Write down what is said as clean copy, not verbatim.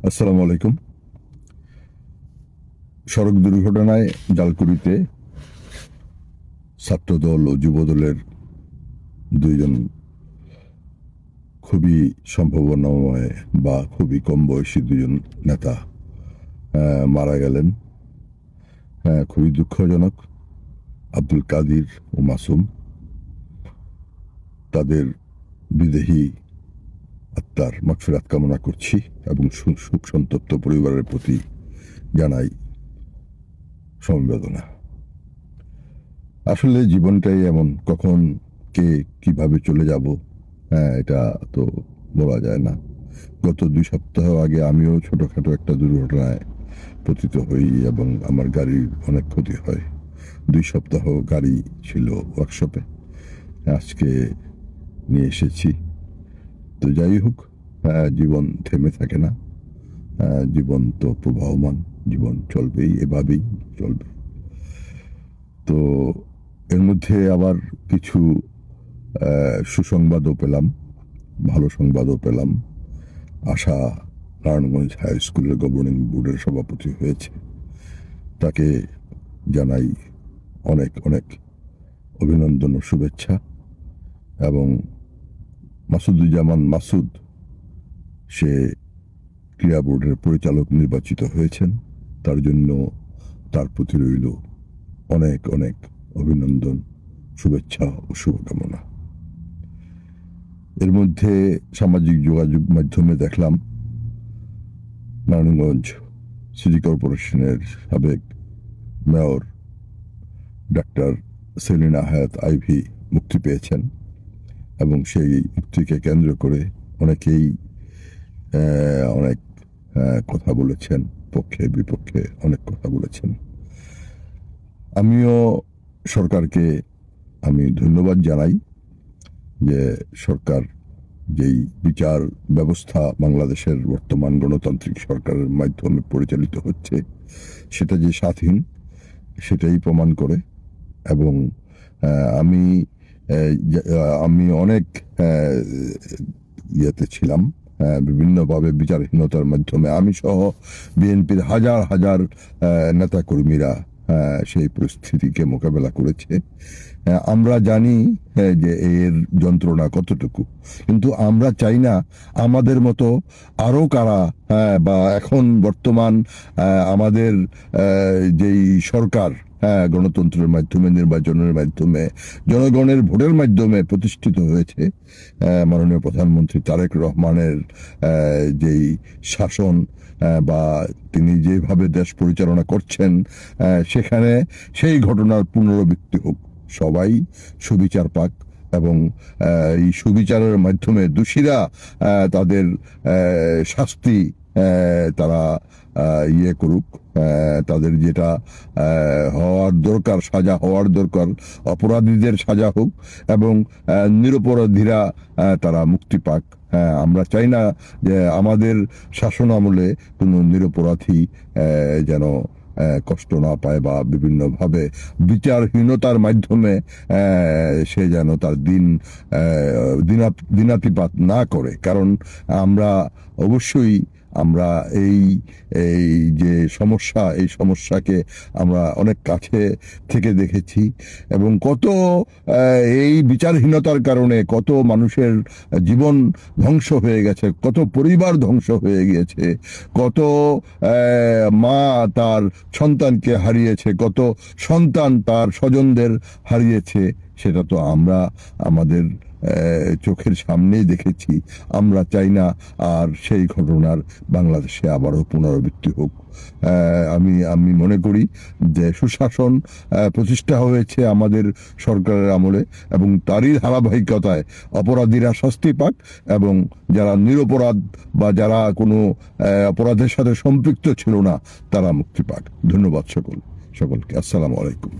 আসসালামু আলাইকুম। সড়ক দুর্ঘটনায় জালকুড়িতে ছাত্রদল ও যুবদলের দুইজন খুবই সম্ভাবনাময় বা খুবই কম বয়সী দুজন নেতা মারা গেলেন। খুবই দুঃখজনক। আব্দুল কাদির ও মাসুম, তাদের বিদেহী আত্মার মাগফিরাত কামনা করছি এবং সুখ সন্তপ্ত পরিবারের প্রতি জানাই সমবেদনা। আসলে জীবনটাই এমন, কখন কে কিভাবে চলে যাব এটা তো বলা যায় না। গত 2 সপ্তাহ আগে আমিও ছোটখাটো একটা দুর্ঘটনায় পতিত হই এবং আমার গাড়ির অনেক ক্ষতি হয়। 2 সপ্তাহ গাড়ি ছিল ওয়ার্কশপে, আজকে নিয়ে এসেছি। তো যাই হোক, জীবন থেমে থাকে না। জীবন তো প্রবাহমান, জীবন চলবেই, এভাবেই চলবে। তো এর মধ্যে আবার কিছু সুসংবাদও পেলাম, ভালো সংবাদও পেলাম। আশা নারায়ণগঞ্জ হাই স্কুলের গভর্নিং বোর্ডের সভাপতি হয়েছে, তাকে জানাই অনেক অনেক অভিনন্দন ও শুভেচ্ছা। এবং মাসুদুজ্জামান মাসুদ, সে ক্রীড়া বোর্ডের পরিচালক নির্বাচিত হয়েছেন, তার জন্য তার প্রতি রইল অনেক অনেক অভিনন্দন, শুভেচ্ছা ও শুভকামনা। এর মধ্যে সামাজিক যোগাযোগ মাধ্যমে দেখলাম নারায়ণগঞ্জ সিটি কর্পোরেশনের সাবেক মেয়র ডাক্তার সেলিনা হায়াত আইভি মুক্তি পেয়েছেন এবং সেই মুক্তিকে কেন্দ্র করে অনেকেই অনেক কথা বলেছেন, পক্ষে বিপক্ষে অনেক কথা বলেছেন। আমিও সরকারকে ধন্যবাদ জানাই যে সরকার যেই বিচার ব্যবস্থা বাংলাদেশের বর্তমান গণতান্ত্রিক সরকারের মাধ্যমে পরিচালিত হচ্ছে সেটা যে স্বাধীন, সেটাই প্রমাণ করে। এবং আমি আমি অনেক ইয়েতে ছিলাম, বিভিন্নভাবে বিচারহীনতার মাধ্যমে আমি সহ বিএনপির হাজার হাজার নেতাকর্মীরা সেই পরিস্থিতিকে মোকাবেলা করেছে। আমরা জানি যে এর যন্ত্রণা কতটুকু, কিন্তু আমরা চাই না আমাদের মতো আরো কারা বা এখন বর্তমান আমাদের যেই সরকার গণতন্ত্রের মাধ্যমে, নির্বাচনের মাধ্যমে, জনগণের ভোটের মাধ্যমে প্রতিষ্ঠিত হয়েছে, মাননীয় প্রধানমন্ত্রী তারেক রহমানের যেই শাসন বা তিনি যেভাবে দেশ পরিচালনা করছেন, সেখানে সেই ঘটনার পুনরাবৃত্তি হোক, সবাই সুবিচার পাক এবং এই সুবিচারের মাধ্যমে দোষীরা তাদের শাস্তি তারা ইয়ে করুক, তাদের যেটা হওয়ার দরকার, সাজা হওয়ার দরকার, অপরাধীদের সাজা হোক এবং নিরপরাধীরা তারা মুক্তি পাক। আমরা চাই না যে আমাদের শাসন আমলে কোনো নিরপরাধী যেন কষ্ট না পায় বা বিভিন্নভাবে বিচারহীনতার মাধ্যমে সে যেন তার দিনাতিপাত না করে। কারণ আমরা অবশ্যই এই যে সমস্যা, এই সমস্যাকে আমরা অনেক কাছে থেকে দেখেছি এবং কত এই বিচারহীনতার কারণে কত মানুষের জীবন ধ্বংস হয়ে গেছে, কত পরিবার ধ্বংস হয়ে গিয়েছে, কত মা তার সন্তানকে হারিয়েছে, কত সন্তান তার স্বজনদের হারিয়েছে। সেটা তো আমরা আমাদের চোখের সামনেই দেখেছি। আমরা চাই না আর সেই ঘটনার বাংলাদেশে আবারও পুনরাবৃত্তি হোক। আমি মনে করি যে সুশাসন প্রতিষ্ঠা হয়েছে আমাদের সরকারের আমলে এবং তারই ধারাবাহিকতায় অপরাধীরা শাস্তি পাক এবং যারা নিরপরাধ বা যারা কোনো অপরাধের সাথে সম্পৃক্ত ছিল না তারা মুক্তি পাক। ধন্যবাদ সকলকে। আসসালামু আলাইকুম।